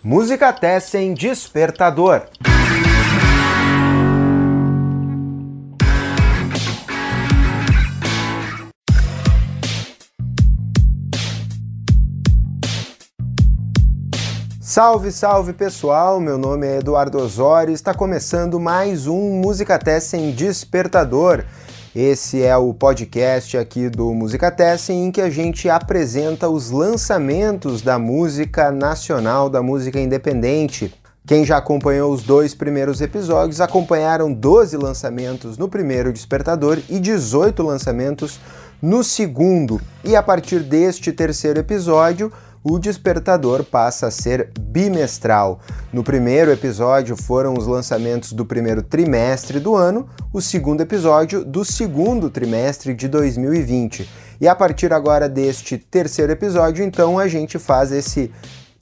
Música Tessen Despertador. Salve, salve pessoal, meu nome é Eduardo Osório, está começando mais um Música Tessen Despertador. Esse é o podcast aqui do Música Tessen em que a gente apresenta os lançamentos da música nacional, da música independente. Quem já acompanhou os 2 primeiros episódios acompanharam 12 lançamentos no primeiro Despertador e 18 lançamentos no segundo. E a partir deste terceiro episódio, o Despertador passa a ser bimestral. No primeiro episódio foram os lançamentos do primeiro trimestre do ano, o segundo episódio do segundo trimestre de 2020. E a partir agora deste terceiro episódio, então, a gente faz esse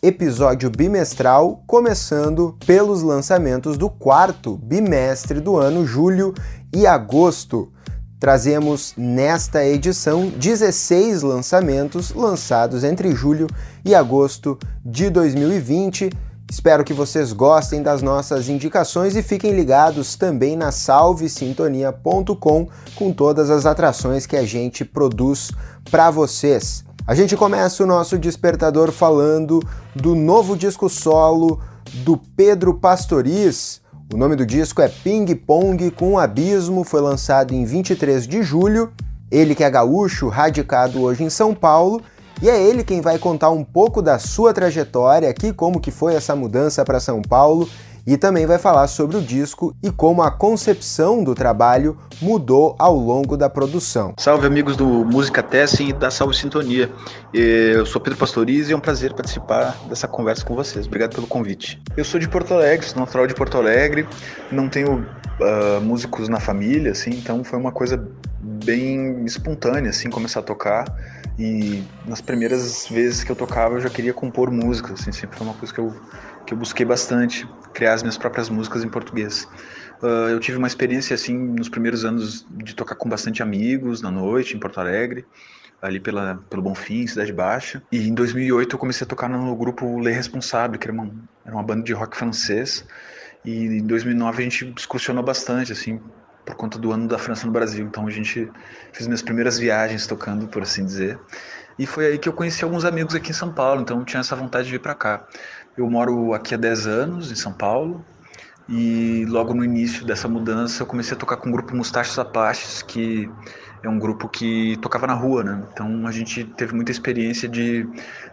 episódio bimestral, começando pelos lançamentos do quarto bimestre do ano, julho e agosto. Trazemos nesta edição 16 lançamentos lançados entre julho e agosto de 2020. Espero que vocês gostem das nossas indicações e fiquem ligados também na salvesintonia.com com todas as atrações que a gente produz para vocês. A gente começa o nosso Despertador falando do novo disco solo do Pedro Pastoriz. O nome do disco é Ping Pong com Abismo, foi lançado em 23 de julho. Ele que é gaúcho, radicado hoje em São Paulo, e é ele quem vai contar um pouco da sua trajetória aqui, como que foi essa mudança para São Paulo, e também vai falar sobre o disco e como a concepção do trabalho mudou ao longo da produção. Salve amigos do Música Tessen e da Salve Sintonia. Eu sou Pedro Pastoriz e é um prazer participar dessa conversa com vocês. Obrigado pelo convite. Eu sou de Porto Alegre, sou natural de Porto Alegre, não tenho músicos na família, assim, então foi uma coisa bem espontânea, assim, começar a tocar. E nas primeiras vezes que eu tocava eu já queria compor músicas, assim, sempre foi uma coisa que eu busquei bastante, criar as minhas próprias músicas em português. Eu tive uma experiência assim nos primeiros anos de tocar com bastante amigos na noite em Porto Alegre, ali pelo Bonfim, Cidade Baixa. E em 2008 eu comecei a tocar no grupo Les Responsables, que era uma banda de rock francês. E em 2009 a gente excursionou bastante, assim, por conta do ano da França no Brasil. Então a gente fez minhas primeiras viagens tocando, por assim dizer. E foi aí que eu conheci alguns amigos aqui em São Paulo, então eu tinha essa vontade de vir para cá. Eu moro aqui há 10 anos, em São Paulo, e logo no início dessa mudança eu comecei a tocar com o grupo Mustachos Apaches, que é um grupo que tocava na rua, né? Então a gente teve muita experiência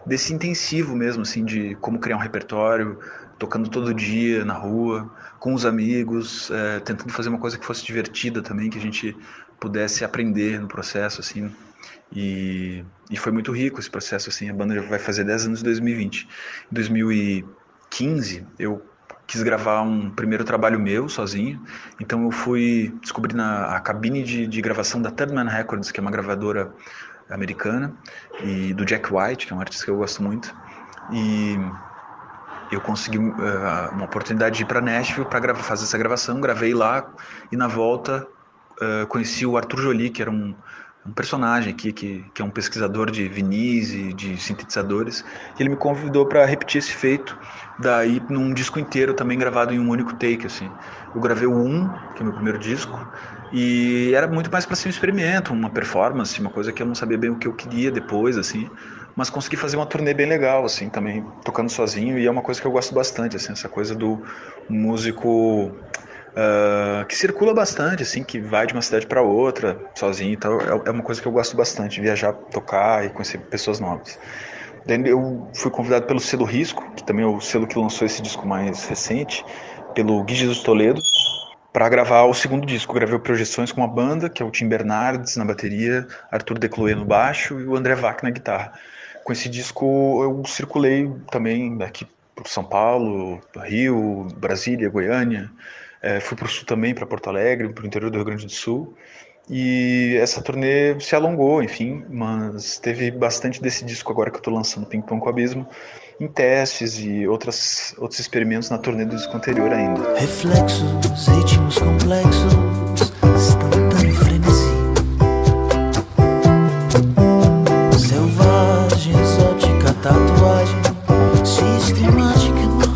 desse intensivo mesmo, assim, de como criar um repertório, tocando todo dia na rua, com os amigos, tentando fazer uma coisa que fosse divertida também, que a gente pudesse aprender no processo, assim. E foi muito rico esse processo, assim. A banda já vai fazer 10 anos em 2020. Em 2015 eu quis gravar um primeiro trabalho meu sozinho, então eu fui descobrir a cabine de gravação da Third Man Records, que é uma gravadora americana, e do Jack White, que é um artista que eu gosto muito, e eu consegui uma oportunidade de ir para Nashville para fazer essa gravação. Gravei lá e na volta conheci o Arthur Joly, que era um personagem aqui que é um pesquisador de vinis e de sintetizadores, e ele me convidou para repetir esse feito daí num disco inteiro também gravado em um único take, assim. Eu gravei o 1, que é o meu primeiro disco, e era muito mais para ser um experimento, uma performance, uma coisa que eu não sabia bem o que eu queria depois, assim, mas consegui fazer uma turnê bem legal, assim, também tocando sozinho, e é uma coisa que eu gosto bastante, assim, essa coisa do músico que circula bastante, assim, que vai de uma cidade para outra sozinho, então é uma coisa que eu gosto bastante, viajar, tocar e conhecer pessoas novas. Daí eu fui convidado pelo selo Risco, que também é o selo que lançou esse disco mais recente, pelo Gui Jesus Toledo, para gravar o segundo disco. Eu gravei Projeções com uma banda, que é o Tim Bernardes na bateria, Arthur Decloé no baixo e o André Vac na guitarra. Com esse disco eu circulei também aqui por São Paulo, Rio, Brasília, Goiânia. Fui para o sul também, para Porto Alegre, para o interior do Rio Grande do Sul, e essa turnê se alongou, enfim, mas teve bastante desse disco agora que eu estou lançando, Ping Pong com Abismo, em testes e outros experimentos na turnê do disco anterior ainda. Reflexos, ritmos complexos, instantâneo frenesi, selvagem, exótica tatuagem, sistemática.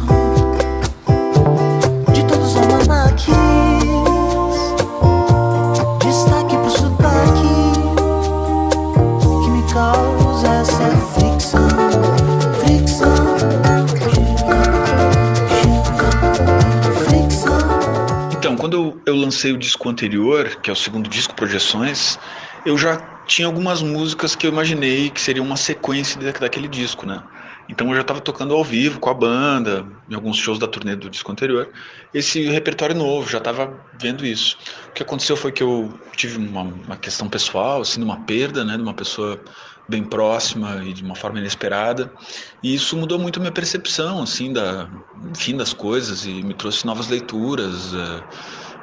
lancei o disco anterior, que é o segundo disco, Projeções, eu já tinha algumas músicas que eu imaginei que seriam uma sequência daquele disco, né? Então eu já estava tocando ao vivo com a banda, em alguns shows da turnê do disco anterior, esse repertório novo, já estava vendo isso. O que aconteceu foi que eu tive uma questão pessoal, assim, uma perda, né, de uma pessoa bem próxima e de uma forma inesperada, e isso mudou muito a minha percepção, assim, enfim, das coisas, e me trouxe novas leituras,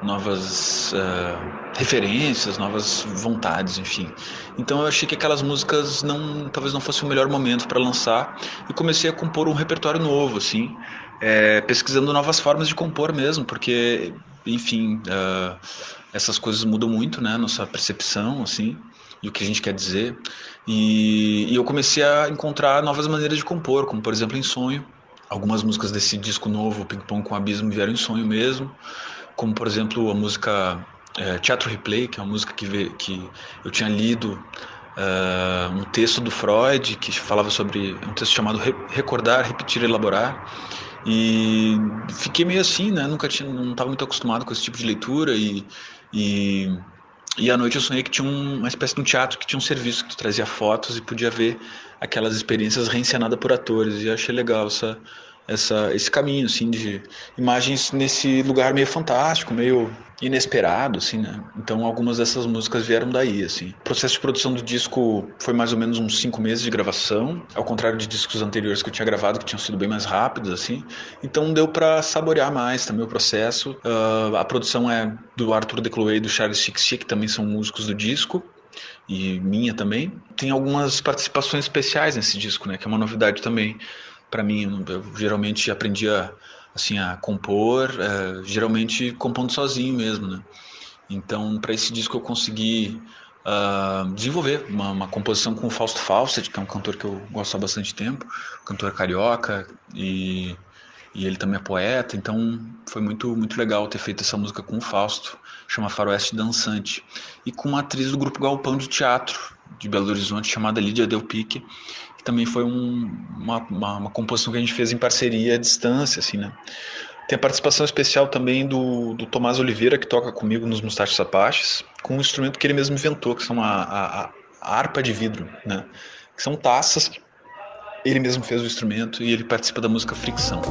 novas referências, novas vontades, enfim. Então eu achei que aquelas músicas talvez não fosse o melhor momento para lançar, e comecei a compor um repertório novo, assim, pesquisando novas formas de compor mesmo, porque, enfim, essas coisas mudam muito, né, nossa percepção, assim, e o que a gente quer dizer, e eu comecei a encontrar novas maneiras de compor, como por exemplo em sonho. Algumas músicas desse disco novo, Ping Pong com Abismo, vieram em sonho mesmo, como por exemplo a música Teatro Replay, que é uma música que eu tinha lido um texto do Freud, que falava sobre um texto chamado Recordar, Repetir, Elaborar, e fiquei meio assim, né? Não estava muito acostumado com esse tipo de leitura, e à noite eu sonhei que tinha uma espécie de um teatro que tinha um serviço que tu trazia fotos e podia ver aquelas experiências reencenadas por atores, e eu achei legal esse caminho, assim, de imagens nesse lugar meio fantástico, meio inesperado, assim, né? Então algumas dessas músicas vieram daí, assim. O processo de produção do disco foi mais ou menos uns 5 meses de gravação, ao contrário de discos anteriores que eu tinha gravado, que tinham sido bem mais rápidos, assim. Então deu para saborear mais também o processo. A produção é do Arthur Decloé e do Charles Chixia, que também são músicos do disco, e minha também. Tem algumas participações especiais nesse disco, né? Que é uma novidade também para mim. Eu geralmente aprendi a compor, geralmente compondo sozinho mesmo, né? Então, para esse disco eu consegui desenvolver uma composição com o Fausto Fawcett, que é um cantor que eu gosto há bastante tempo, cantor carioca, e ele também é poeta, então foi muito, muito legal ter feito essa música com o Fausto, chama Faroeste Dançante, e com uma atriz do grupo Galpão de Teatro de Belo Horizonte, chamada Lídia Del Pique, que também foi uma composição que a gente fez em parceria à distância, assim, né? Tem a participação especial também do Tomás Oliveira, que toca comigo nos Mustachos Apaches, com um instrumento que ele mesmo inventou, que são a harpa de vidro, né? Que são taças. Ele mesmo fez o instrumento e ele participa da música Fricção.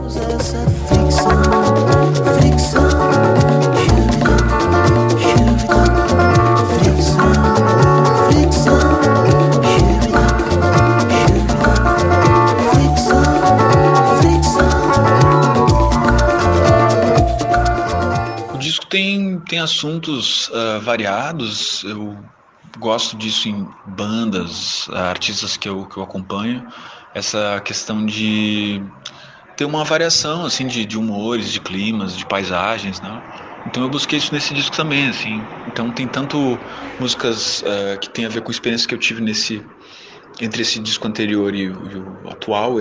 O disco tem assuntos variados. Eu gosto disso em bandas, artistas que eu acompanho, essa questão de ter uma variação assim de humores, de climas, de paisagens, né? Então eu busquei isso nesse disco também, assim. Então tem tanto músicas que tem a ver com experiências que eu tive entre esse disco anterior e o atual,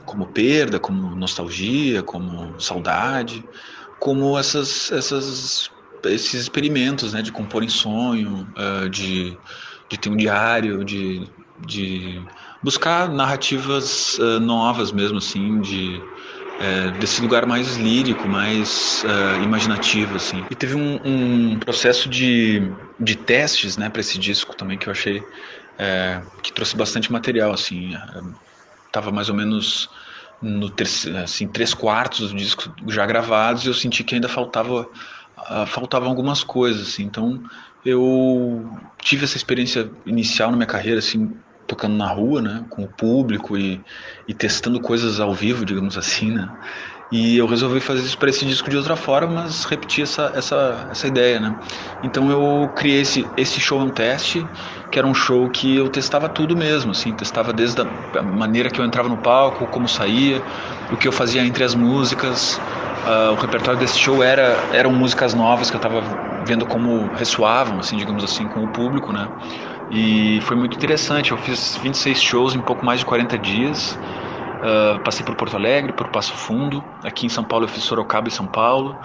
como perda, como nostalgia, como saudade, como esses experimentos, né, de compor em sonho, de ter um diário, de buscar narrativas novas mesmo, assim, desse lugar mais lírico, mais imaginativo, assim. E teve um processo de testes, né, para esse disco também, que eu achei que trouxe bastante material, assim. Tava mais ou menos no terceiro, assim, 3/4 do disco já gravados, e eu senti que ainda faltavam algumas coisas, assim. Então eu tive essa experiência inicial na minha carreira, assim, tocando na rua, né, com o público e testando coisas ao vivo, digamos assim, né. E eu resolvi fazer isso para esse disco de outra forma, mas repetir essa ideia, né. Então eu criei esse show teste, que era um show que eu testava tudo mesmo, assim, testava desde a maneira que eu entrava no palco, como saía, o que eu fazia entre as músicas. O repertório desse show eram músicas novas que eu estava vendo como ressoavam, assim, digamos assim, com o público, né. E foi muito interessante. Eu fiz 26 shows em pouco mais de 40 dias. Passei por Porto Alegre, por Passo Fundo. Aqui em São Paulo eu fiz Sorocaba e São Paulo.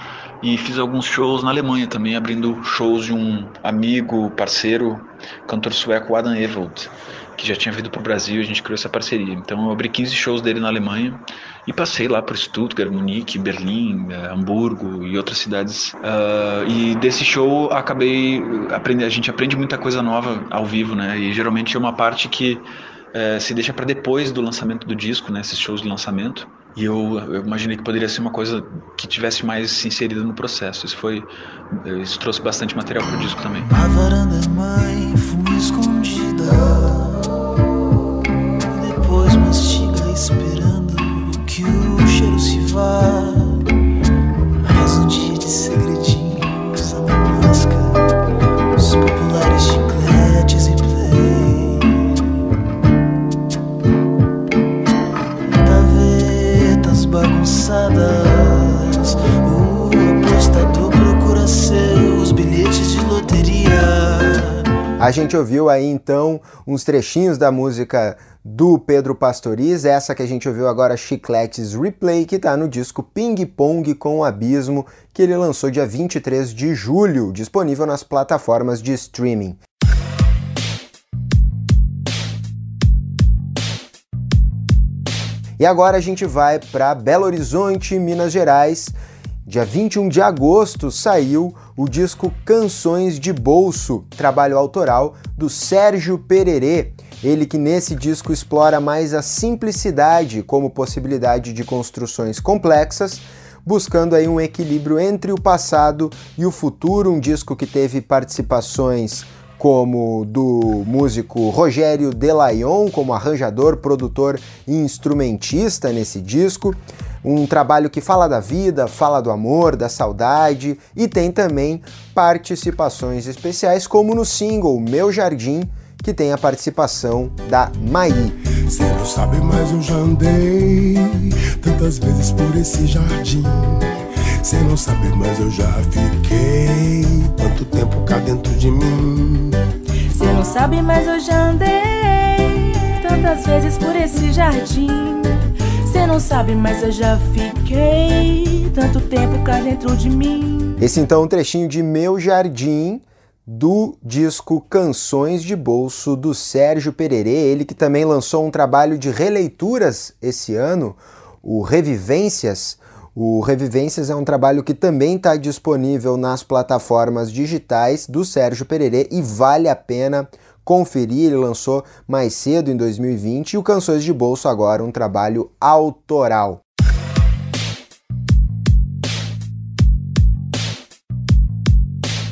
E fiz alguns shows na Alemanha também, abrindo shows de um amigo, parceiro, cantor sueco, Adam Evold. que já tinha vindo para o Brasil, a gente criou essa parceria. Então eu abri 15 shows dele na Alemanha e passei lá por Stuttgart, Munique, Berlim, Hamburgo e outras cidades. E desse show a gente aprende muita coisa nova ao vivo, né? E geralmente é uma parte que se deixa para depois do lançamento do disco, né? Esses shows de lançamento. E eu imaginei que poderia ser uma coisa que tivesse mais inserida no processo. Isso trouxe bastante material pro disco também. A varanda mãe fuma escondida, depois mastiga esperando que o cheiro se vá. Mais um dia de segredinhos, a máscara, os populares chicletes e play. Gavetas bagunçadas, o apostador procura seus bilhetes de loteria. A gente ouviu aí então uns trechinhos da música do Pedro Pastoriz, essa que a gente ouviu agora, Chicletes Replay, que está no disco Ping Pong com o Abismo, que ele lançou dia 23 de julho, disponível nas plataformas de streaming. E agora a gente vai para Belo Horizonte, Minas Gerais. Dia 21 de agosto saiu o disco Canções de Bolso, trabalho autoral do Sérgio Pererê, ele que nesse disco explora mais a simplicidade como possibilidade de construções complexas, buscando aí um equilíbrio entre o passado e o futuro, um disco que teve participações como do músico Rogério Delayon, como arranjador, produtor e instrumentista nesse disco. Um trabalho que fala da vida, fala do amor, da saudade e tem também participações especiais, como no single Meu Jardim, que tem a participação da Maí. Cê não sabe, mas eu já andei tantas vezes por esse jardim. Cê não sabe, mas eu já fiquei tanto tempo cá dentro de mim. Cê não sabe, mas eu já andei tantas vezes por esse jardim. Cê não sabe, mas eu já fiquei tanto tempo cá dentro de mim. Esse então é um trechinho de Meu Jardim, do disco Canções de Bolso, do Sérgio Pererê, ele que também lançou um trabalho de releituras esse ano, o Revivências. O Revivências é um trabalho que também está disponível nas plataformas digitais do Sérgio Pererê e vale a pena conferir. Ele lançou mais cedo, em 2020, e o Canções de Bolso agora, um trabalho autoral.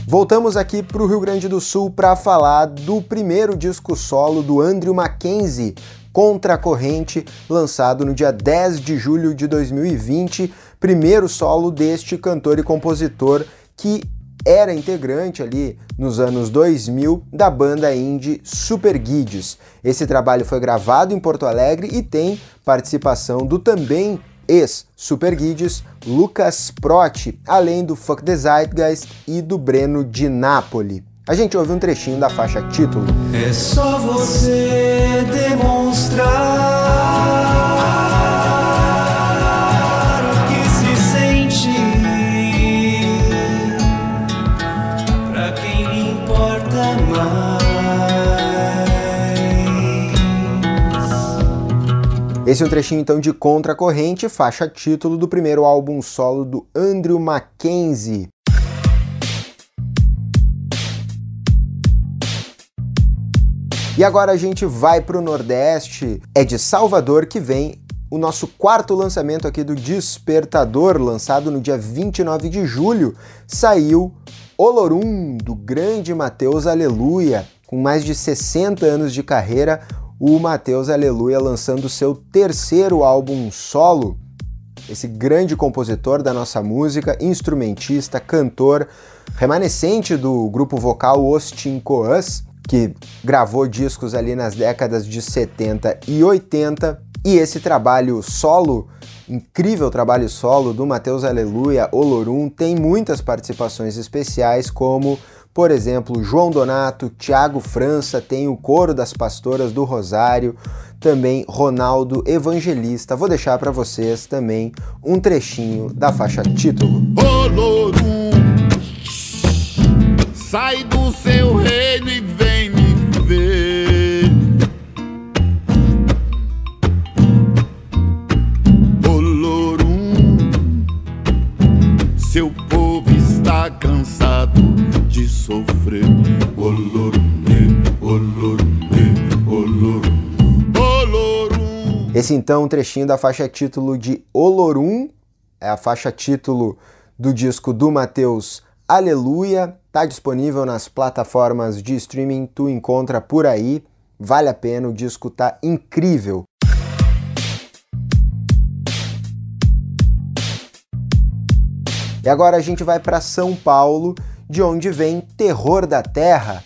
Voltamos aqui para o Rio Grande do Sul para falar do primeiro disco solo do Andrew Mackenzie, Contra a Corrente, lançado no dia 10 de julho de 2020, primeiro solo deste cantor e compositor que era integrante ali nos anos 2000 da banda indie Super Guides. Esse trabalho foi gravado em Porto Alegre e tem participação do também ex-Super Guides, Lucas Protti, além do Fuck the Zeitgeist e do Breno Di Napoli. A gente ouve um trechinho da faixa título. É só você demonstrar o que se sente, pra quem importa mais. Esse é um trechinho então de Contra a Corrente, faixa título do primeiro álbum solo do Andrew Mackenzie. E agora a gente vai para o Nordeste, é de Salvador que vem o nosso quarto lançamento aqui do Despertador, lançado no dia 29 de julho, saiu Olorum, do grande Matheus Aleluia. Com mais de 60 anos de carreira, o Matheus Aleluia lançando seu terceiro álbum solo. Esse grande compositor da nossa música, instrumentista, cantor, remanescente do grupo vocal Os Tincoãs, que gravou discos ali nas décadas de 70 e 80, e esse trabalho solo, incrível trabalho solo do Matheus Aleluia, Olorum, tem muitas participações especiais, como, por exemplo, João Donato, Thiago França, tem o Coro das Pastoras do Rosário, também Ronaldo Evangelista. Vou deixar para vocês também um trechinho da faixa título. Olorum, sai do seu reino e vem me ver. Esse então um trechinho da faixa título de Olorum, é a faixa título do disco do Mateus Aleluia, tá disponível nas plataformas de streaming, tu encontra por aí, vale a pena, o disco tá incrível. E agora a gente vai para São Paulo, de onde vem Terror da Terra,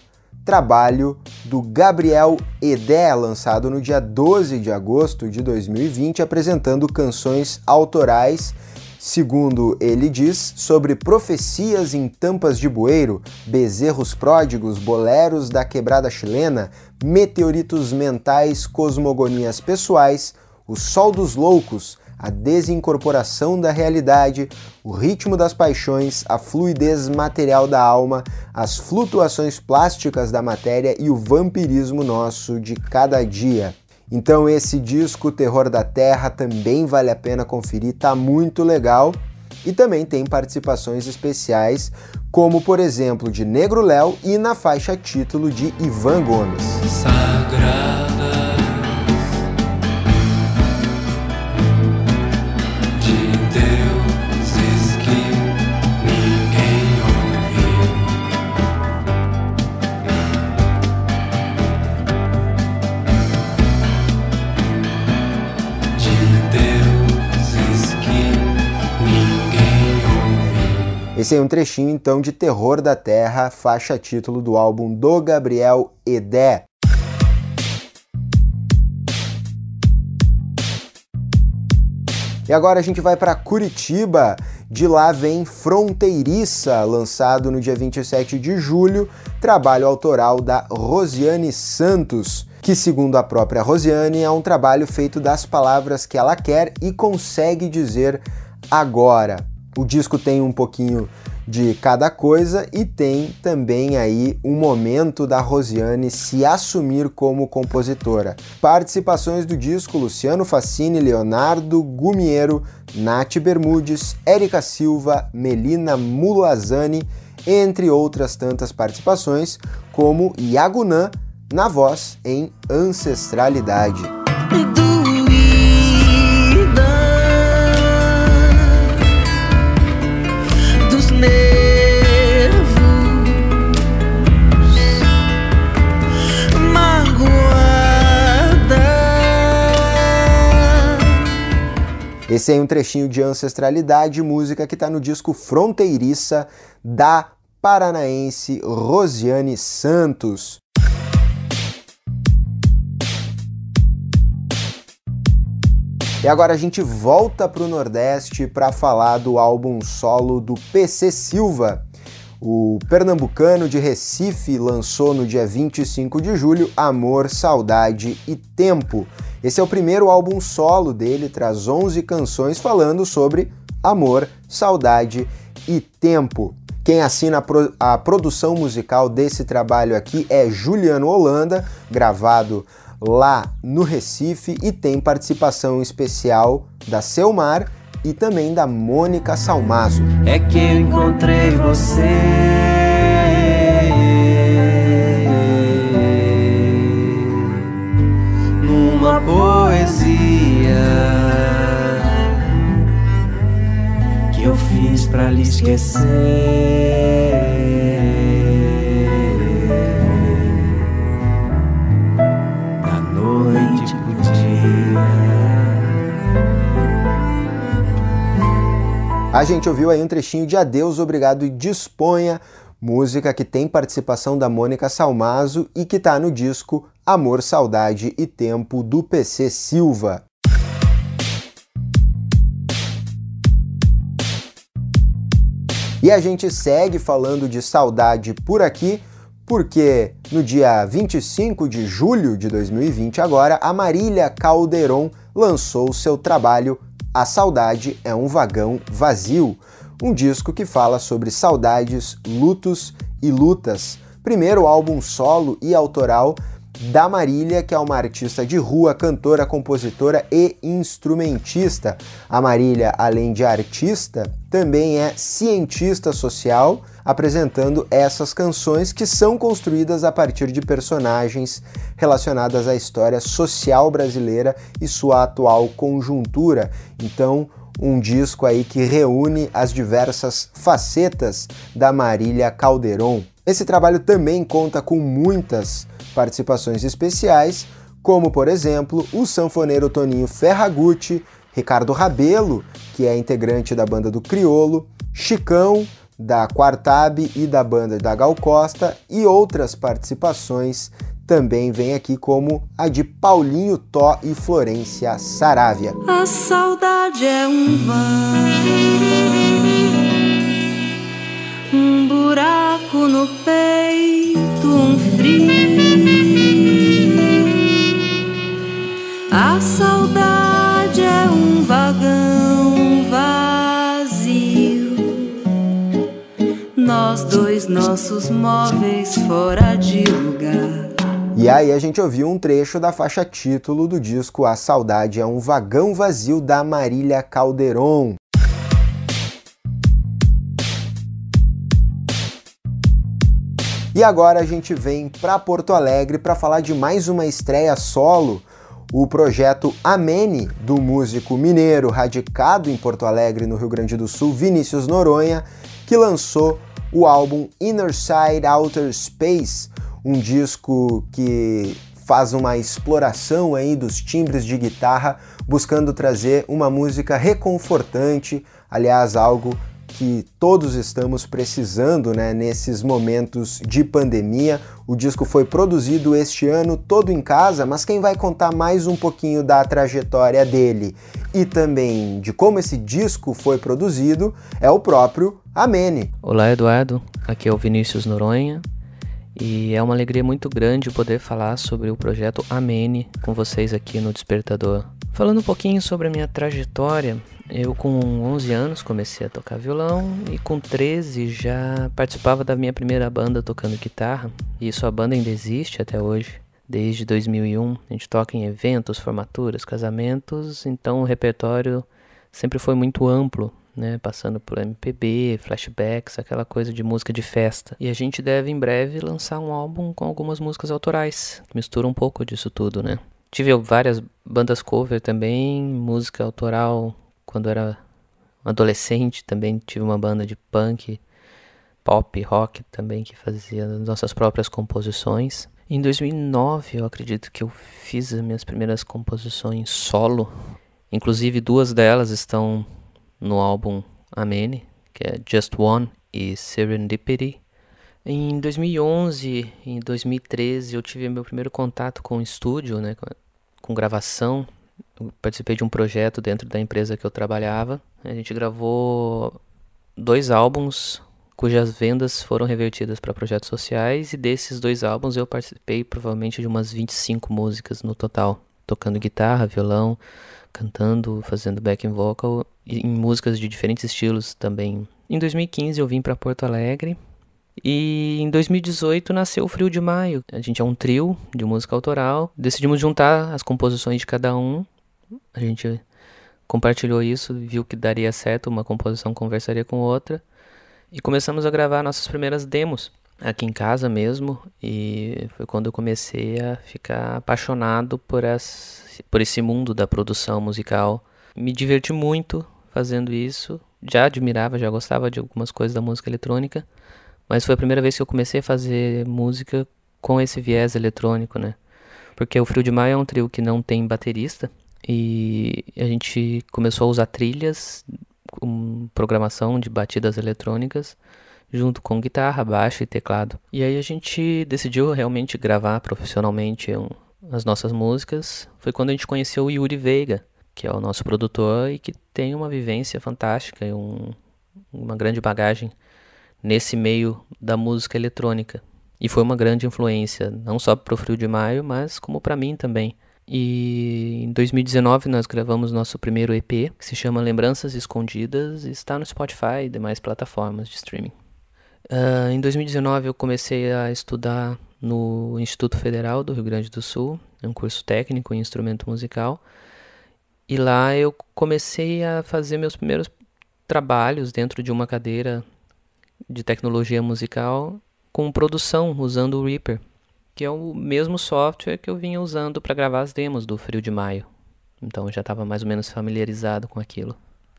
trabalho do Gabriel Edé, lançado no dia 12 de agosto de 2020, apresentando canções autorais, segundo ele diz, sobre profecias em tampas de bueiro, bezerros pródigos, boleros da quebrada chilena, meteoritos mentais, cosmogonias pessoais, o sol dos loucos, a desincorporação da realidade, o ritmo das paixões, a fluidez material da alma, as flutuações plásticas da matéria e o vampirismo nosso de cada dia. Então esse disco Terror da Terra também vale a pena conferir, tá muito legal. E também tem participações especiais, como por exemplo de Negro Léo e na faixa título de Ivan Gomes. Sagrada Esse é um trechinho então de Terror da Terra, faixa título do álbum do Gabriel Edé. E agora a gente vai para Curitiba, de lá vem Fronteiriça, lançado no dia 27 de julho, trabalho autoral da Rosiane Santos, que segundo a própria Rosiane é um trabalho feito das palavras que ela quer e consegue dizer agora. O disco tem um pouquinho de cada coisa e tem também aí um momento da Rosiane se assumir como compositora. Participações do disco: Luciano Facchini, Leonardo Gumiero, Nath Bermudes, Érica Silva, Melina Mulazani, entre outras tantas participações, como Yagunã na voz em Ancestralidade. Esse é um trechinho de Ancestralidade, música que está no disco Fronteiriça, da paranaense Rosiane Santos. E agora a gente volta para o Nordeste para falar do álbum solo do PC Silva. O pernambucano de Recife lançou no dia 25 de julho Amor, Saudade e Tempo. Esse é o primeiro álbum solo dele, traz 11 canções falando sobre amor, saudade e tempo. Quem assina a produção musical desse trabalho aqui é Juliano Holanda, gravado lá no Recife, e tem participação especial da Selmar e também da Mônica Salmazo. É que eu encontrei você numa poesia que eu fiz pra lhe esquecer da noite pro dia. A gente ouviu aí um trechinho de Adeus, Obrigado e Disponha, música que tem participação da Mônica Salmazo e que tá no disco Amor, Saudade e Tempo, do PC Silva. E a gente segue falando de saudade por aqui, porque no dia 25 de julho de 2020, agora, a Marília Calderon lançou seu trabalho A Saudade é um Vagão Vazio, um disco que fala sobre saudades, lutos e lutas. Primeiro álbum solo e autoral da Marília, que é uma artista de rua, cantora, compositora e instrumentista. A Marília, além de artista, também é cientista social, apresentando essas canções que são construídas a partir de personagens relacionadas à história social brasileira e sua atual conjuntura. Então, um disco aí que reúne as diversas facetas da Marília Calderon. Esse trabalho também conta com muitas participações especiais, como, por exemplo, o sanfoneiro Toninho Ferragutti, Ricardo Rabelo, que é integrante da banda do Criolo, Chicão, da Quartab e da banda da Gal Costa, e outras participações também vem aqui, como a de Paulinho Tó e Florência Saravia. A saudade é um buraco no peito, um frio. A saudade é um vagão vazio. Nós dois, nossos móveis fora de lugar. E aí a gente ouviu um trecho da faixa título do disco A Saudade é um Vagão Vazio, da Marília Calderon. E agora a gente vem para Porto Alegre para falar de mais uma estreia solo, o projeto Amene, do músico mineiro radicado em Porto Alegre, no Rio Grande do Sul, Vinícius Noronha, que lançou o álbum Inner Side Outer Space, um disco que faz uma exploração aí dos timbres de guitarra, buscando trazer uma música reconfortante, aliás, algo que todos estamos precisando, né, nesses momentos de pandemia. O disco foi produzido este ano todo em casa, mas quem vai contar mais um pouquinho da trajetória dele e também de como esse disco foi produzido é o próprio Amene. Olá, Eduardo, aqui é o Vinícius Noronha e é uma alegria muito grande poder falar sobre o projeto Amene com vocês aqui no Despertador. Falando um pouquinho sobre a minha trajetória, eu com 11 anos comecei a tocar violão e com 13 já participava da minha primeira banda tocando guitarra, e isso a banda ainda existe até hoje. Desde 2001 a gente toca em eventos, formaturas, casamentos, então o repertório sempre foi muito amplo, né, passando por MPB, flashbacks, aquela coisa de música de festa. E a gente deve em breve lançar um álbum com algumas músicas autorais, que mistura um pouco disso tudo, né. Tive várias bandas cover também, música autoral. Quando era adolescente também tive uma banda de punk, pop, rock também, que fazia nossas próprias composições. Em 2009 eu acredito que eu fiz as minhas primeiras composições solo. Inclusive 2 delas estão no álbum Amene, que é Just One e Serendipity. Em 2011 e em 2013 eu tive meu primeiro contato com o estúdio, né, com gravação. Eu participei de um projeto dentro da empresa que eu trabalhava. A gente gravou 2 álbuns cujas vendas foram revertidas para projetos sociais, e desses 2 álbuns eu participei provavelmente de umas 25 músicas no total, tocando guitarra, violão, cantando, fazendo backing vocal, e em músicas de diferentes estilos também. Em 2015 eu vim para Porto Alegre, e em 2018 nasceu o Frio de Maio. A gente é um trio de música autoral, decidimos juntar as composições de cada um. A gente compartilhou isso, viu que daria certo, uma composição conversaria com outra, e começamos a gravar nossas primeiras demos aqui em casa mesmo, e foi quando eu comecei a ficar apaixonado por esse mundo da produção musical. Me diverti muito fazendo isso, já admirava, já gostava de algumas coisas da música eletrônica, mas foi a primeira vez que eu comecei a fazer música com esse viés eletrônico, né? Porque o Frio de Maio é um trio que não tem baterista, e a gente começou a usar trilhas com programação de batidas eletrônicas junto com guitarra, baixo e teclado. E aí a gente decidiu realmente gravar profissionalmente as nossas músicas. Foi quando a gente conheceu o Yuri Veiga, que é o nosso produtor e que tem uma vivência fantástica e uma grande bagagem nesse meio da música eletrônica. E foi uma grande influência, não só para o Frio de Maio, mas como para mim também. E em 2019 nós gravamos nosso primeiro EP, que se chama Lembranças Escondidas, e está no Spotify e demais plataformas de streaming. Em 2019 eu comecei a estudar no Instituto Federal do Rio Grande do Sul, um curso técnico em instrumento musical. E lá eu comecei a fazer meus primeiros trabalhos dentro de uma cadeira de tecnologia musical com produção, usando o Reaper, que é o mesmo software que eu vinha usando para gravar as demos do Frio de Maio. Então eu já estava mais ou menos familiarizado com aquilo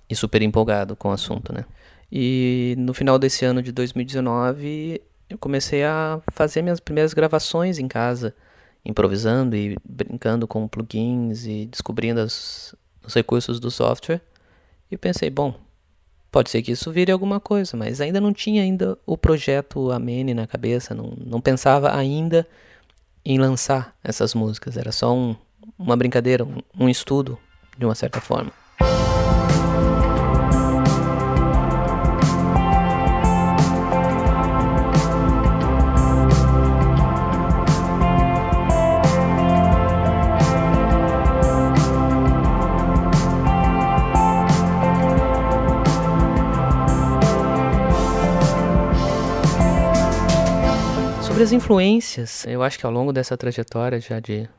e super empolgado com o assunto, né? E no final desse ano de 2019, eu comecei a fazer minhas primeiras gravações em casa, improvisando e brincando com plugins e descobrindo os recursos do software. E eu pensei, bom, pode ser que isso vire alguma coisa, mas ainda não tinha o projeto Amene na cabeça, não pensava ainda em lançar essas músicas, era só uma brincadeira, um estudo, de uma certa forma. Sobre as influências, eu acho que ao longo dessa trajetória já de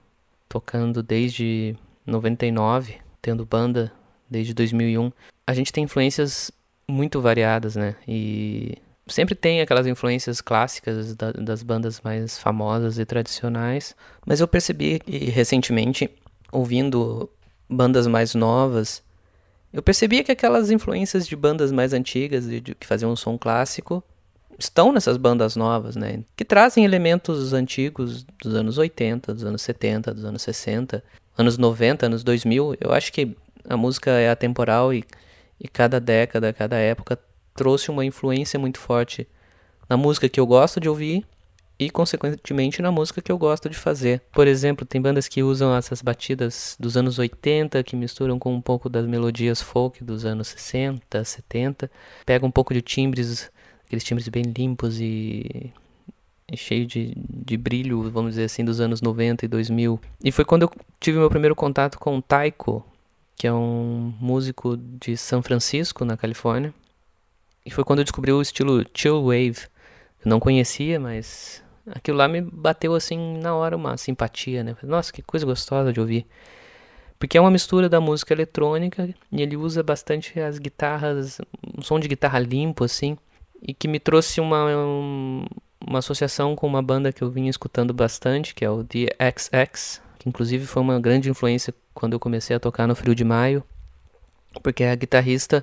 tocando desde 99, tendo banda desde 2001, a gente tem influências muito variadas, né? E sempre tem aquelas influências clássicas das bandas mais famosas e tradicionais, mas eu percebi que recentemente, ouvindo bandas mais novas, eu percebi que aquelas influências de bandas mais antigas e que faziam um som clássico estão nessas bandas novas, né? Que trazem elementos antigos dos anos 80, dos anos 70, dos anos 60, anos 90, anos 2000. Eu acho que a música é atemporal e cada década, cada época trouxe uma influência muito forte na música que eu gosto de ouvir e, consequentemente, na música que eu gosto de fazer. Por exemplo, tem bandas que usam essas batidas dos anos 80, que misturam com um pouco das melodias folk dos anos 60, 70, pegam um pouco de timbres, aqueles timbres bem limpos e cheio de brilho, vamos dizer assim, dos anos 90 e 2000. E foi quando eu tive meu primeiro contato com o Taiko, que é um músico de São Francisco, na Califórnia. E foi quando eu descobri o estilo chill wave. Eu não conhecia, mas aquilo lá me bateu assim na hora uma simpatia, né? Nossa, que coisa gostosa de ouvir. Porque é uma mistura da música eletrônica e ele usa bastante as guitarras, um som de guitarra limpo, assim, e que me trouxe uma associação com uma banda que eu vinha escutando bastante, que é o The XX, que inclusive foi uma grande influência quando eu comecei a tocar no Frio de Maio, porque a guitarrista,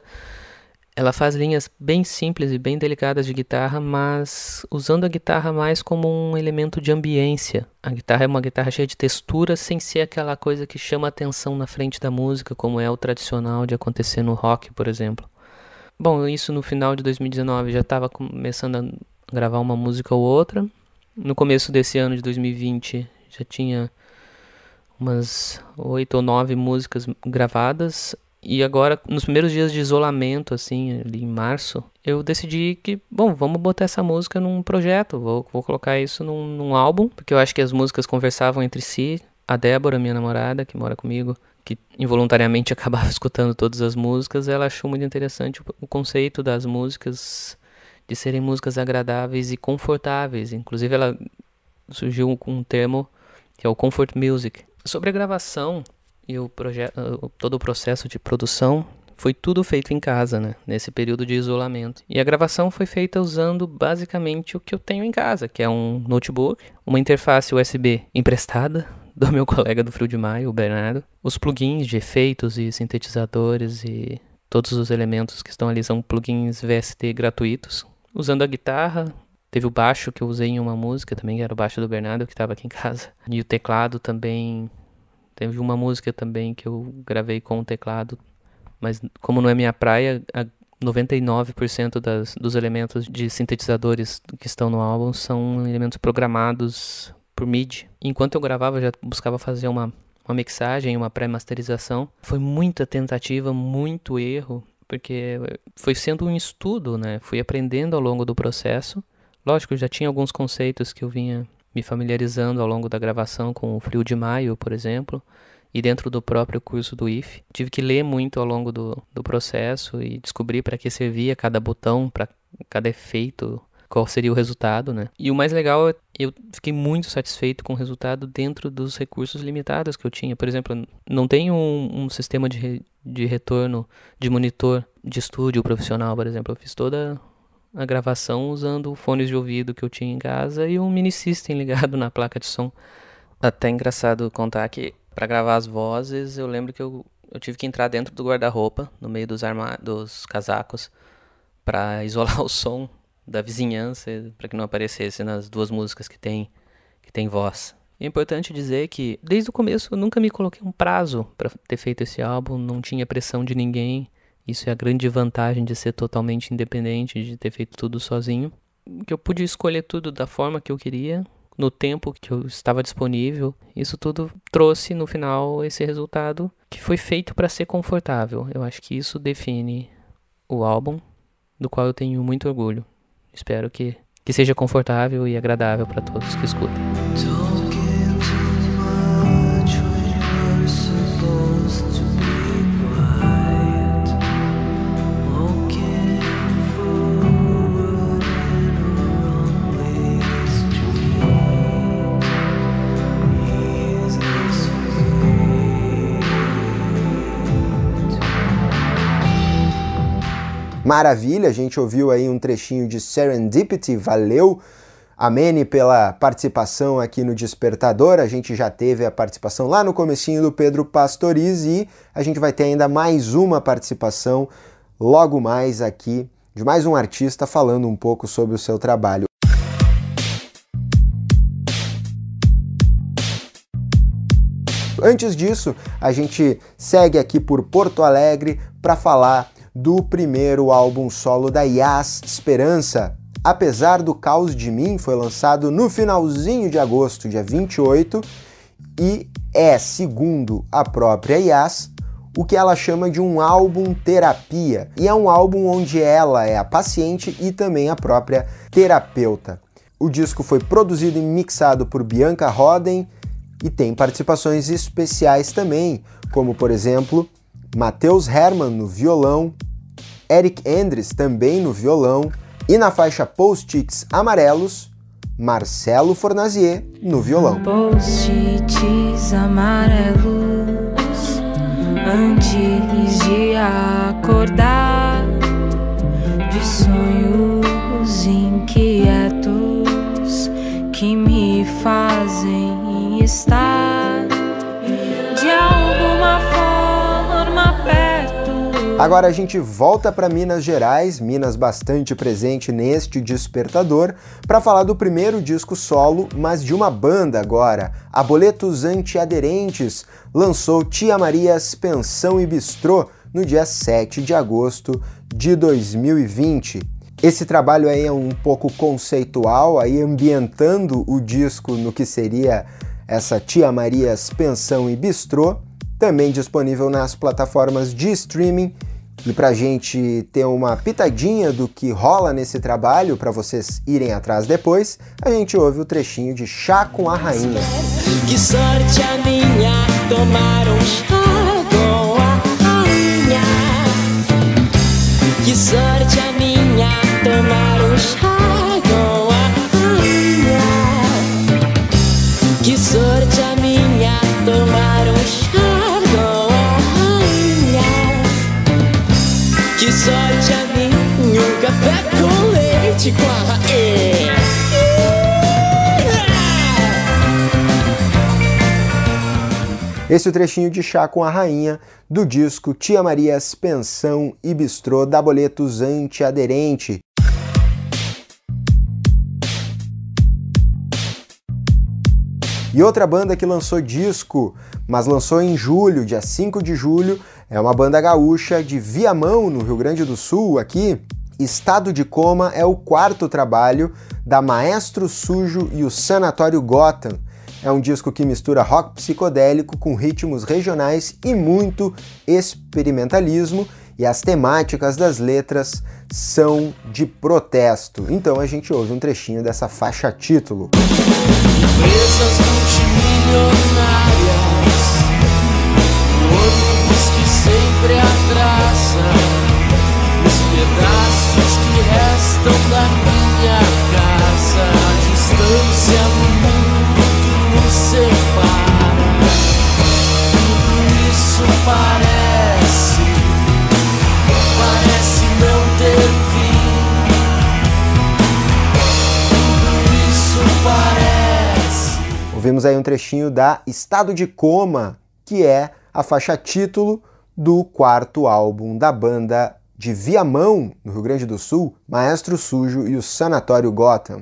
ela faz linhas bem simples e bem delicadas de guitarra, mas usando a guitarra mais como um elemento de ambiência. A guitarra é uma guitarra cheia de textura, sem ser aquela coisa que chama atenção na frente da música, como é o tradicional de acontecer no rock, por exemplo. Bom, isso no final de 2019 já estava começando a gravar uma música ou outra. No começo desse ano de 2020 já tinha umas 8 ou 9 músicas gravadas. E agora, nos primeiros dias de isolamento, assim, ali em março, eu decidi que, bom, vamos botar essa música num projeto. Vou colocar isso num álbum, porque eu acho que as músicas conversavam entre si. A Débora, minha namorada, que mora comigo, que involuntariamente acabava escutando todas as músicas, ela achou muito interessante o conceito das músicas, de serem músicas agradáveis e confortáveis. Inclusive ela surgiu com um termo que é o Comfort Music. Sobre a gravação e todo o processo de produção, foi tudo feito em casa, né? Nesse período de isolamento. E a gravação foi feita usando basicamente o que eu tenho em casa, que é um notebook, uma interface USB emprestada do meu colega do Frio de Maio, o Bernardo. Os plugins de efeitos e sintetizadores e todos os elementos que estão ali são plugins VST gratuitos. Usando a guitarra, teve o baixo que eu usei em uma música também, que era o baixo do Bernardo, que estava aqui em casa. E o teclado também, teve uma música também que eu gravei com o teclado, mas como não é minha praia, 99% dos elementos de sintetizadores que estão no álbum são elementos programados por MIDI. Enquanto eu gravava, eu já buscava fazer uma mixagem, uma pré-masterização. Foi muita tentativa, muito erro, porque foi sendo um estudo, né? Fui aprendendo ao longo do processo. Lógico, eu já tinha alguns conceitos que eu vinha me familiarizando ao longo da gravação com o Frio de Maio, por exemplo, e dentro do próprio curso do IF. Tive que ler muito ao longo do processo e descobrir para que servia cada botão, para cada efeito qual seria o resultado, né? E o mais legal, eu fiquei muito satisfeito com o resultado dentro dos recursos limitados que eu tinha. Por exemplo, não tenho um sistema de retorno de monitor de estúdio profissional, por exemplo. Eu fiz toda a gravação usando fones de ouvido que eu tinha em casa e um mini system ligado na placa de som. Até engraçado contar que para gravar as vozes, eu lembro que eu tive que entrar dentro do guarda-roupa, no meio dos casacos, para isolar o som da vizinhança, para que não aparecesse nas duas músicas que tem voz. E é importante dizer que, desde o começo, eu nunca me coloquei um prazo para ter feito esse álbum, não tinha pressão de ninguém. Isso é a grande vantagem de ser totalmente independente, de ter feito tudo sozinho. Que eu pude escolher tudo da forma que eu queria, no tempo que eu estava disponível. Isso tudo trouxe, no final, esse resultado que foi feito para ser confortável. Eu acho que isso define o álbum, do qual eu tenho muito orgulho. Espero que seja confortável e agradável para todos que escutam. Maravilha, a gente ouviu aí um trechinho de Serendipity, valeu Amene pela participação aqui no Despertador. A gente já teve a participação lá no comecinho do Pedro Pastoriz e a gente vai ter ainda mais uma participação logo mais aqui de mais um artista falando um pouco sobre o seu trabalho. Antes disso, a gente segue aqui por Porto Alegre para falar do primeiro álbum solo da Yas, Esperança. Apesar do Caos de Mim, foi lançado no finalzinho de agosto, dia 28, e é, segundo a própria Yas, o que ela chama de um álbum terapia. E é um álbum onde ela é a paciente e também a própria terapeuta. O disco foi produzido e mixado por Bianca Roden e tem participações especiais também, como, por exemplo, Matheus Hermann no violão, Eric Endres também no violão e na faixa Post-its Amarelos, Marcelo Fornazier no violão. Post-its amarelos antes de acordar, de sonhos inquietos que me fazem estar de alguma forma perto. Agora a gente volta para Minas Gerais, Minas bastante presente neste Despertador, para falar do primeiro disco solo, mas de uma banda agora. A Boletos Antiaderentes lançou Tia Marias Pensão e Bistrô no dia 7 de agosto de 2020. Esse trabalho aí é um pouco conceitual, aí ambientando o disco no que seria essa Tia Marias Pensão e Bistrô, também disponível nas plataformas de streaming. E pra gente ter uma pitadinha do que rola nesse trabalho, para vocês irem atrás depois, a gente ouve o trechinho de Chá com a Rainha. Que sorte a minha, tomar um chá com a rainha. Que sorte a minha, tomar um chá com a rainha. Que sorte a minha, tomar um chá com a rainha. Que sorte a minha, um café com leite com a rainha. Esse é o trechinho de Chá com a Rainha do disco Tia Marias Pensão e Bistrô da Boletos Antiaderente. E outra banda que lançou disco, mas lançou em julho, dia 5 de julho, é uma banda gaúcha de Viamão, no Rio Grande do Sul, aqui. Estado de Coma é o quarto trabalho da Maestro Sujo e o Sanatório Gotham. É um disco que mistura rock psicodélico com ritmos regionais e muito experimentalismo, e as temáticas das letras são de protesto. Então a gente ouve um trechinho dessa faixa título. Empresas multimilionárias, ônibus que sempre atrasa os pedaços que restam da minha Ouvimos aí um trechinho da Estado de Coma, que é a faixa título do 4º álbum da banda de Viamão, no Rio Grande do Sul, Maestro Sujo e o Sanatório Gotham.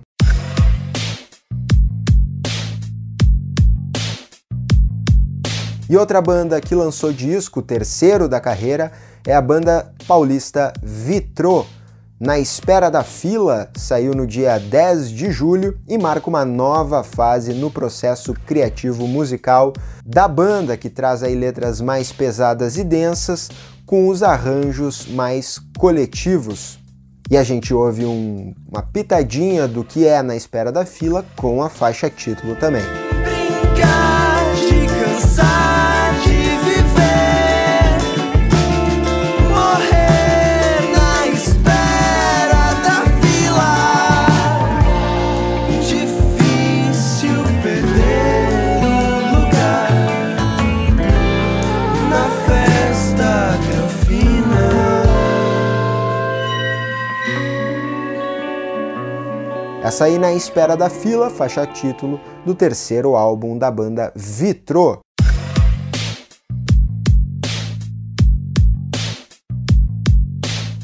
E outra banda que lançou disco, o 3º da carreira, é a banda paulista Vitrô. Na Espera da Fila saiu no dia 10 de julho e marca uma nova fase no processo criativo musical da banda, que traz aí letras mais pesadas e densas, com os arranjos mais coletivos. E a gente ouve uma pitadinha do que é Na Espera da Fila com a faixa título também. Brincar de cansar de viver, morrer na espera da fila. Difícil perder o lugar na festa granfina. Essa aí Na Espera da Fila, faixa título do 3º álbum da banda Vitrô.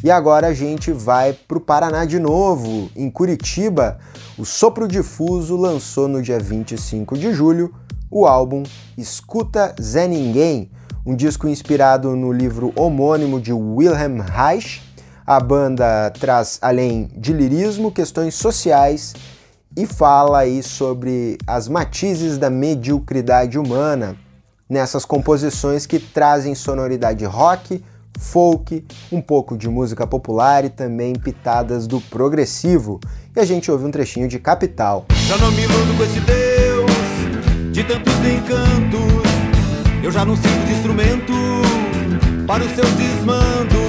E agora a gente vai para o Paraná de novo. Em Curitiba, o Sopro Difuso lançou no dia 25 de julho o álbum Escuta Zé Ninguém, um disco inspirado no livro homônimo de Wilhelm Reich. A banda traz, além de lirismo, questões sociais e fala aí sobre as matizes da mediocridade humana nessas composições que trazem sonoridade rock, folk, um pouco de música popular e também pitadas do progressivo. E a gente ouve um trechinho de Capital. Já não me iludo com esse Deus de tantos encantos, eu já não sirvo de instrumento para os seus desmandos.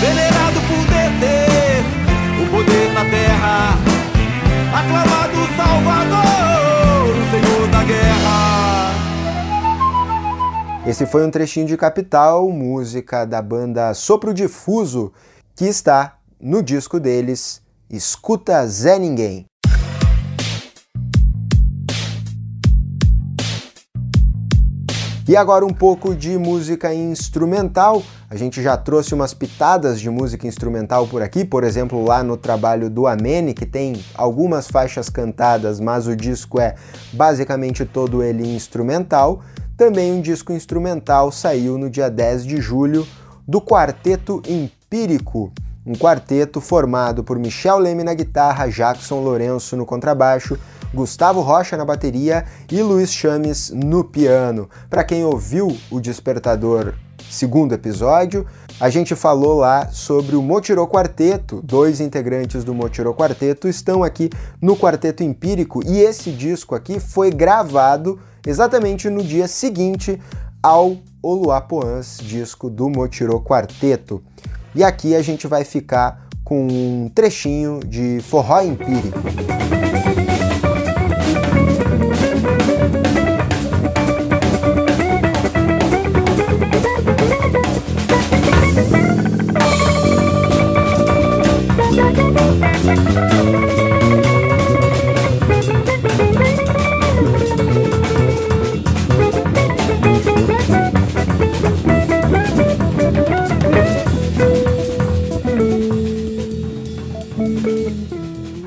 Venerado por deter o poder na terra, aclamado Salvador, o Senhor da guerra. Esse foi um trechinho de Capital, música da banda Sopro Difuso, que está no disco deles, Escuta Zé Ninguém. E agora um pouco de música instrumental. A gente já trouxe umas pitadas de música instrumental por aqui, por exemplo, lá no trabalho do Amene, que tem algumas faixas cantadas, mas o disco é basicamente todo ele instrumental. Também um disco instrumental saiu no dia 10 de julho do Quarteto Empírico, um quarteto formado por Michel Leme na guitarra, Jackson Lourenço no contrabaixo, Gustavo Rocha na bateria e Luiz Chames no piano. Para quem ouviu o Despertador 2º episódio, a gente falou lá sobre o Motirô Quarteto. 2 integrantes do Motirô Quarteto estão aqui no Quarteto Empírico e esse disco aqui foi gravado exatamente no dia seguinte ao Oluapoãs, disco do Motirô Quarteto. E aqui a gente vai ficar com um trechinho de Forró Empírico.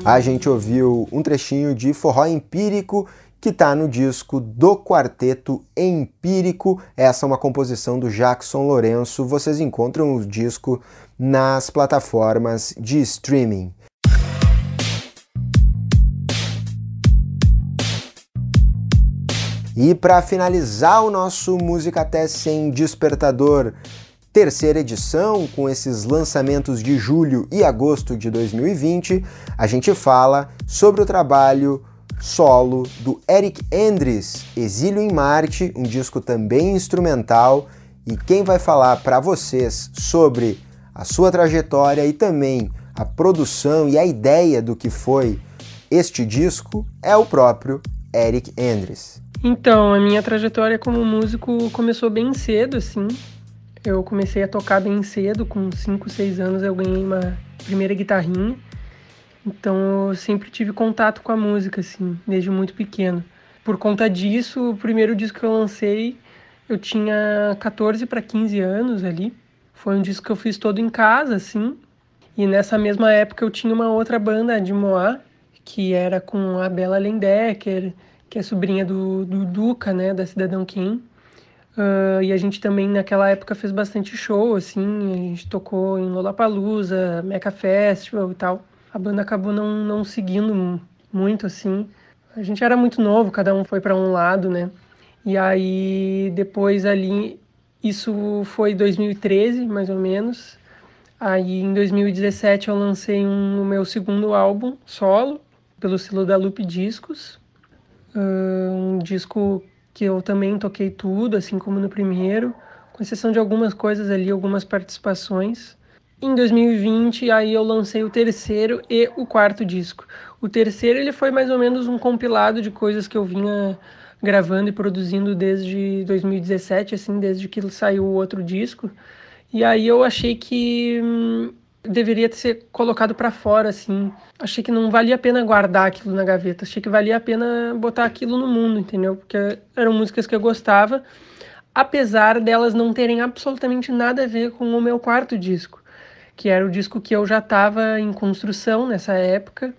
A gente ouviu um trechinho de Forró Empírico, que está no disco do Quarteto Empírico. Essa é uma composição do Jackson Lourenço. Vocês encontram o disco nas plataformas de streaming. E para finalizar o nosso Música Até Sem Despertador 3ª edição, com esses lançamentos de julho e agosto de 2020, a gente fala sobre o trabalho solo do Eric Endres, Exílio em Marte, um disco também instrumental, e quem vai falar para vocês sobre a sua trajetória e também a produção e a ideia do que foi este disco é o próprio Eric Endres. Então, a minha trajetória como músico começou bem cedo, assim. Eu comecei a tocar bem cedo, com 5, 6 anos eu ganhei uma primeira guitarrinha. Então eu sempre tive contato com a música, assim, desde muito pequeno. por conta disso, o primeiro disco que eu lancei, eu tinha 14 para 15 anos ali. Foi um disco que eu fiz todo em casa, assim. E nessa mesma época eu tinha uma outra banda de Moá, que era com a Bela Lendecker, que é sobrinha do Duca, né, da Cidadão Quem. E a gente também naquela época fez bastante show, assim, a gente tocou em Lollapalooza, Meca Festival e tal. A banda acabou não seguindo muito, assim. A gente era muito novo, cada um foi para um lado, né? E aí depois ali, isso foi 2013, mais ou menos. Aí em 2017 eu lancei o meu segundo álbum solo, pelo selo da Loop Discos. Um disco que eu também toquei tudo, assim como no primeiro, com exceção de algumas coisas ali, algumas participações. Em 2020, aí eu lancei o terceiro e o quarto disco. O terceiro, ele foi mais ou menos um compilado de coisas que eu vinha gravando e produzindo desde 2017, assim, desde que saiu o outro disco. E aí eu achei que deveria ser colocado para fora, assim. Achei que não valia a pena guardar aquilo na gaveta. Achei que valia a pena botar aquilo no mundo, entendeu? Porque eram músicas que eu gostava, apesar delas não terem absolutamente nada a ver com o meu quarto disco, que era o disco que eu já estava em construção nessa época.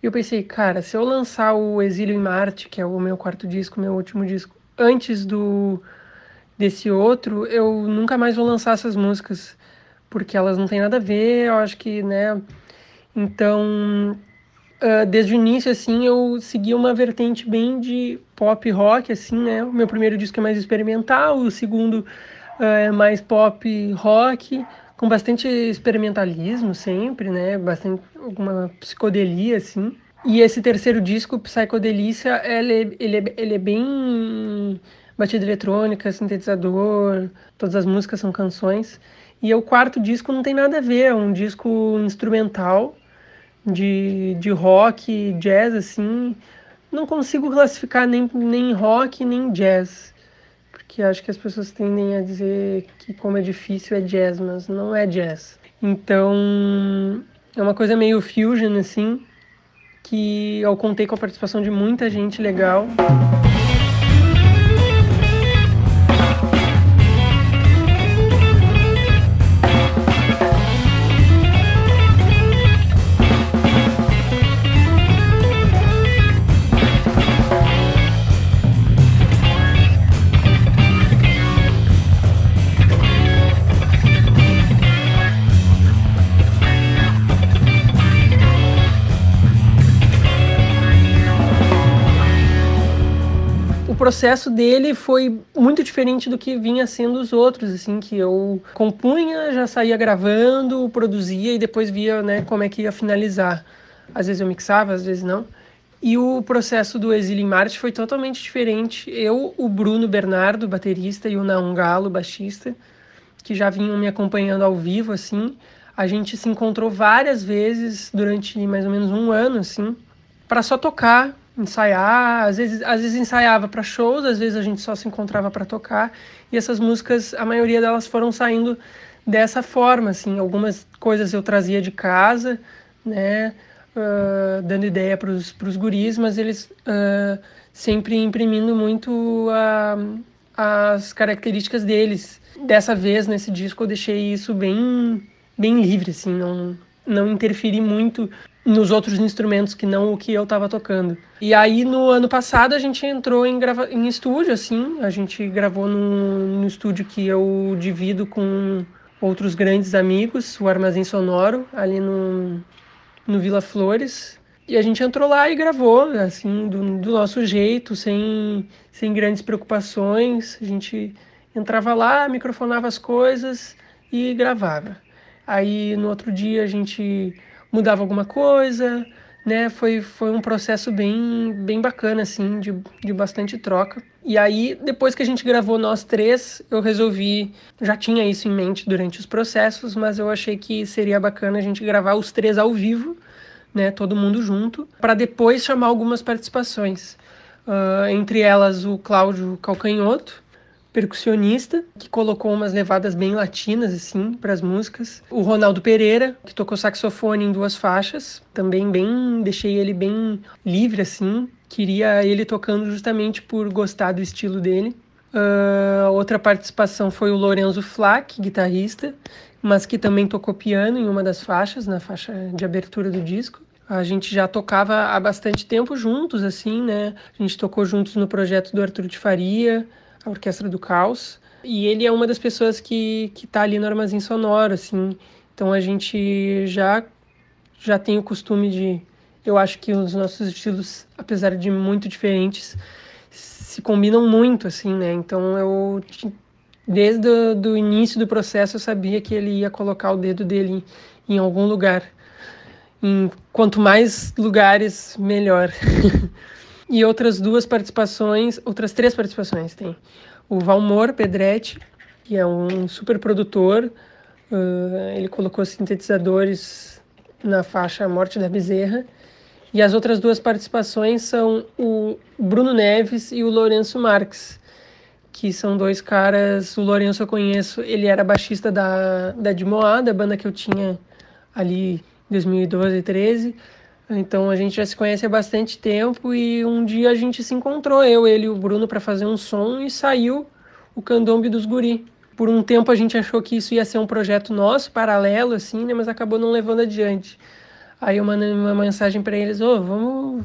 E eu pensei, cara, se eu lançar o Exílio em Marte, que é o meu quarto disco, meu último disco, antes desse outro, eu nunca mais vou lançar essas músicas, porque elas não têm nada a ver, eu acho que, né? Então, desde o início, assim, eu segui uma vertente bem de pop rock, assim, né? O meu primeiro disco é mais experimental, o segundo é mais pop rock, com bastante experimentalismo sempre, né? Bastante alguma psicodelia, assim. E esse terceiro disco, Psicodelícia, ele é bem batida eletrônica, sintetizador, todas as músicas são canções. E o quarto disco não tem nada a ver, é um disco instrumental de rock, jazz, assim. Não consigo classificar nem rock, nem jazz, porque acho que as pessoas tendem a dizer que como é difícil é jazz, mas não é jazz. Então, é uma coisa meio fusion, assim, que eu contei com a participação de muita gente legal. O processo dele foi muito diferente do que vinha sendo os outros, assim, que eu compunha, já saía gravando, produzia e depois via, né, como é que ia finalizar. Às vezes eu mixava, às vezes não. E o processo do Exílio em Marte foi totalmente diferente. Eu, o Bruno Bernardo, baterista, e o Naum Galo, baixista, que já vinham me acompanhando ao vivo, assim, a gente se encontrou várias vezes durante mais ou menos um ano, assim, para só tocar, ensaiar, às vezes ensaiava para shows, às vezes a gente só se encontrava para tocar, e essas músicas, a maioria delas foram saindo dessa forma, assim, algumas coisas eu trazia de casa, né, dando ideia para os guris, mas eles sempre imprimindo muito as características deles. Dessa vez, nesse disco, eu deixei isso bem livre, assim, não interferi muito nos outros instrumentos que não o que eu estava tocando. E aí, no ano passado, a gente entrou em estúdio, assim, a gente gravou no estúdio que eu divido com outros grandes amigos, o Armazém Sonoro, ali no Vila Flores, e a gente entrou lá e gravou, assim, do nosso jeito, sem grandes preocupações. A gente entrava lá, microfonava as coisas e gravava. Aí, no outro dia, a gente mudava alguma coisa, né? Foi um processo bem bacana, assim, de bastante troca. E aí, depois que a gente gravou nós três, eu resolvi, já tinha isso em mente durante os processos, mas eu achei que seria bacana a gente gravar os três ao vivo, né? Todo mundo junto, para depois chamar algumas participações. Entre elas o Cláudio Calcanhoto, percussionista, que colocou umas levadas bem latinas, assim, para as músicas. O Ronaldo Pereira, que tocou saxofone em 2 faixas, também deixei ele bem livre, assim, queria ele tocando justamente por gostar do estilo dele. Outra participação foi o Lorenzo Flack, guitarrista, mas que também tocou piano em uma das faixas, na faixa de abertura do disco. A gente já tocava há bastante tempo juntos, assim, né? A gente tocou juntos no projeto do Arthur de Faria, a Orquestra do Caos. E ele é uma das pessoas que tá ali no Armazém Sonoro, assim. Então a gente já tem o costume de... Eu acho que os nossos estilos, apesar de muito diferentes, se combinam muito, assim, né? Então eu... Desde o início do processo eu sabia que ele ia colocar o dedo dele em algum lugar. Quanto mais lugares, melhor. E outras três participações tem. O Valmor Pedretti, que é um super produtor, ele colocou sintetizadores na faixa Morte da Bezerra. E as outras 2 participações são o Bruno Neves e o Lourenço Marques, que são 2 caras. O Lourenço eu conheço, ele era baixista da Dimoá, da banda que eu tinha ali 2012 e 2013, então a gente já se conhece há bastante tempo e um dia a gente se encontrou, ele e o Bruno, para fazer um som e saiu o Candombe dos Guri. Por um tempo a gente achou que isso ia ser um projeto nosso, paralelo, assim, né, mas acabou não levando adiante. Aí eu mandei uma mensagem para eles,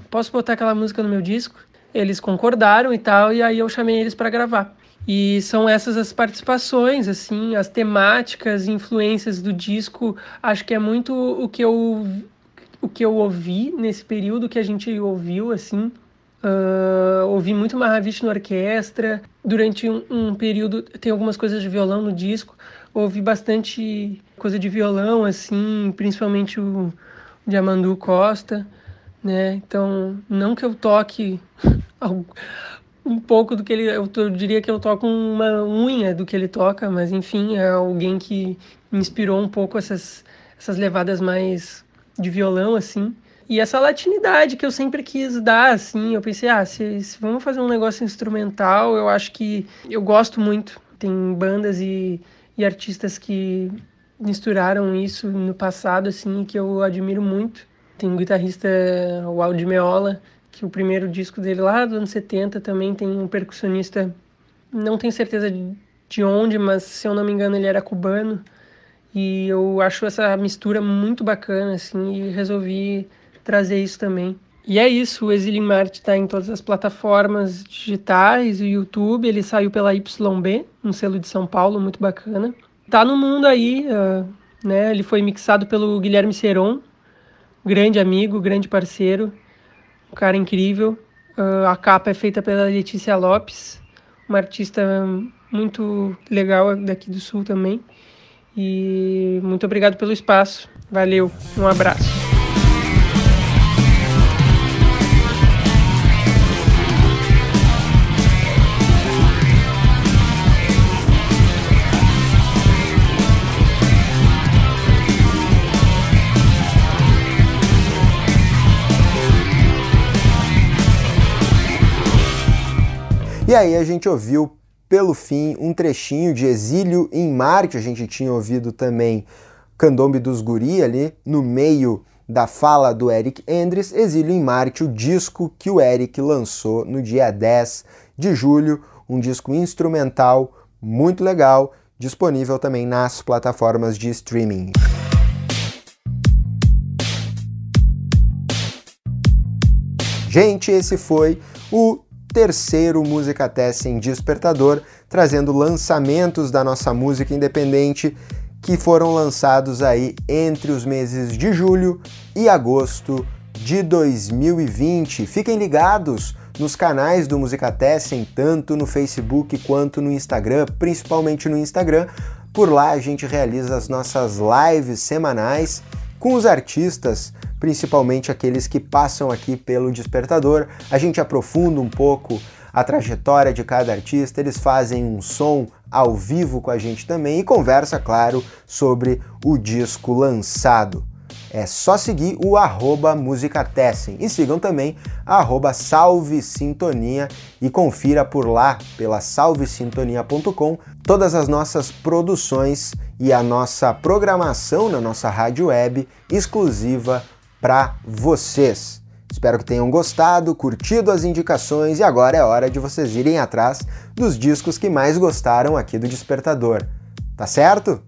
posso botar aquela música no meu disco? Eles concordaram e tal, e aí eu chamei eles para gravar. E são essas as participações, assim, as temáticas, influências do disco. Acho que é muito o que eu ouvi nesse período que a gente ouviu, assim. Ouvi muito Mahavishnu na orquestra. Durante um período, tem algumas coisas de violão no disco. Ouvi bastante coisa de violão, assim, principalmente o de Amandu Costa, né? Então, não que eu toque... um pouco do que ele... Eu diria que eu toco uma unha do que ele toca, mas enfim, é alguém que me inspirou um pouco essas levadas mais de violão, assim. E essa latinidade que eu sempre quis dar, assim, eu pensei, se vamos fazer um negócio instrumental, eu acho que eu gosto muito. Tem bandas e artistas que misturaram isso no passado, assim, que eu admiro muito. Tem um guitarrista, o Aldi Meola, que o primeiro disco dele lá dos anos 70 também tem um percussionista, não tenho certeza de onde, mas se eu não me engano ele era cubano, e eu acho essa mistura muito bacana, assim, e resolvi trazer isso também. E é isso, o Exílio em Marte está em todas as plataformas digitais, o YouTube, ele saiu pela YB, um selo de São Paulo, muito bacana. Tá no mundo aí, né, ele foi mixado pelo Guilherme Seron, grande amigo, grande parceiro, um cara incrível. A capa é feita pela Letícia Lopes, uma artista muito legal daqui do Sul também. E muito obrigado pelo espaço. Valeu, um abraço. E aí a gente ouviu, pelo fim, um trechinho de Exílio em Marte. A gente tinha ouvido também Candombe dos Guri ali no meio da fala do Eric Endres. Exílio em Marte, o disco que o Eric lançou no dia 10 de julho, um disco instrumental muito legal, disponível também nas plataformas de streaming. Gente, esse foi o terceiro Música Tessem Despertador, trazendo lançamentos da nossa música independente que foram lançados aí entre os meses de julho e agosto de 2020. Fiquem ligados nos canais do Música Tessem, tanto no Facebook quanto no Instagram, principalmente no Instagram. Por lá a gente realiza as nossas lives semanais com os artistas, principalmente aqueles que passam aqui pelo Despertador. A gente aprofunda um pouco a trajetória de cada artista, eles fazem um som ao vivo com a gente também e conversa, claro, sobre o disco lançado. É só seguir o @musicatessem e sigam também @Salve Sintonia e confira por lá, pela salvesintonia.com, todas as nossas produções e a nossa programação na nossa rádio web exclusiva para vocês. Espero que tenham gostado, curtido as indicações e agora é hora de vocês irem atrás dos discos que mais gostaram aqui do Despertador. Tá certo?